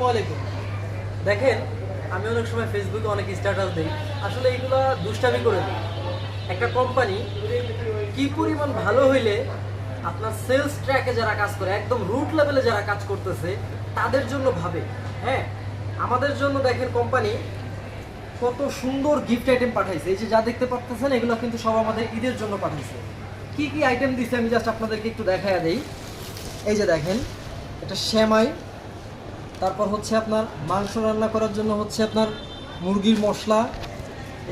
আসসালামু আলাইকুম। দেখেন, আমি অনেক সময় ফেসবুকে অনেক স্ট্যাটাস দিই, আসলে এইগুলা দুষ্টামি করে দিই। একটা কোম্পানি কি পরিমাণ ভালো হইলে আপনার সেলস ট্র্যাকে যারা কাজ করে, একদম রুট লেভেলে যারা কাজ করতেছে তাদের জন্য ভাবে। হ্যাঁ, আমাদের জন্য দেখেন কোম্পানি কত সুন্দর গিফট আইটেম পাঠাইছে। এই যে যা দেখতে পাচ্ছেন এগুলো কিন্তু সব আমাদের ঈদের জন্য পাঠাইছে। কি কি আইটেম দিচ্ছে আমি জাস্ট আপনাদেরকে একটু দেখাইয়া দেই। এই যে দেখেন, এটা সেমাই, তারপর হচ্ছে আপনার মাংস রান্না করার জন্য হচ্ছে আপনার মুরগির মশলা।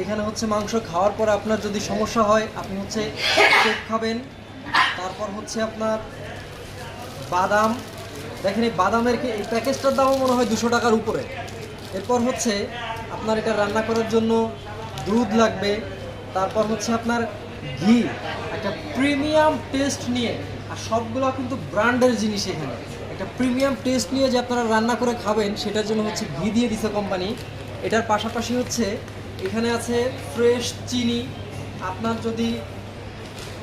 এখানে হচ্ছে মাংস খাওয়ার পরে আপনার যদি সমস্যা হয় আপনি হচ্ছে কেক খাবেন। তারপর হচ্ছে আপনার বাদাম, দেখেন এই বাদামের এই প্যাকেজটার দামও মনে হয় 200 টাকার উপরে। এরপর হচ্ছে আপনার এটা রান্না করার জন্য দুধ লাগবে। তারপর হচ্ছে আপনার ঘি, একটা প্রিমিয়াম টেস্ট নিয়ে, আর সবগুলো কিন্তু ব্র্যান্ডের জিনিস। এখানে একটা প্রিমিয়াম টেস্ট নিয়ে যে আপনারা রান্না করে খাবেন সেটার জন্য হচ্ছে ঘি দিয়ে দিছে কোম্পানি। এটার পাশাপাশি হচ্ছে এখানে আছে ফ্রেশ চিনি। আপনার যদি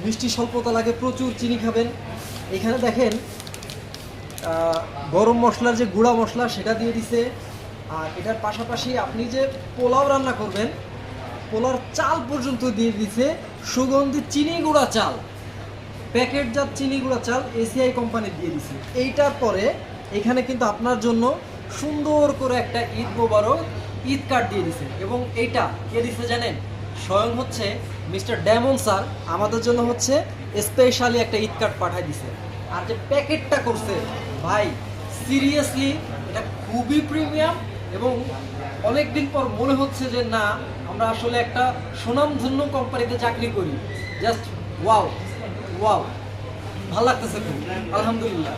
মিষ্টি স্বল্পতা লাগে, প্রচুর চিনি খাবেন। এখানে দেখেন গরম মশলার যে গুঁড়া মশলা সেটা দিয়ে দিছে। আর এটার পাশাপাশি আপনি যে পোলাও রান্না করবেন, পোলার চাল পর্যন্ত দিয়ে দিছে, সুগন্ধি চিনি গুঁড়া চাল, প্যাকেটজাত চিনি গুঁড়া চাল এসিআই কোম্পানি দিয়ে দিছে। এইটার পরে এখানে কিন্তু আপনার জন্য সুন্দর করে একটা ঈদ মোবারক ঈদ কার্ড দিয়ে দিছে। এবং এইটা কে দিছে জানেন? স্বয়ং হচ্ছে মিস্টার ডেমন স্যার আমাদের জন্য হচ্ছে স্পেশালি একটা ঈদ কার্ড পাঠিয়ে দিছে। আর যে প্যাকেটটা করছে ভাই, সিরিয়াসলি এটা খুবই প্রিমিয়াম। এবং অনেকদিন পর মনে হচ্ছে যে না, আমরা আসলে একটা সুনামধন্য কোম্পানিতে চাকরি করি। জাস্ট ওয়াও ওয়াও, ভালো লাগতেছে খুব, আলহামদুলিল্লাহ।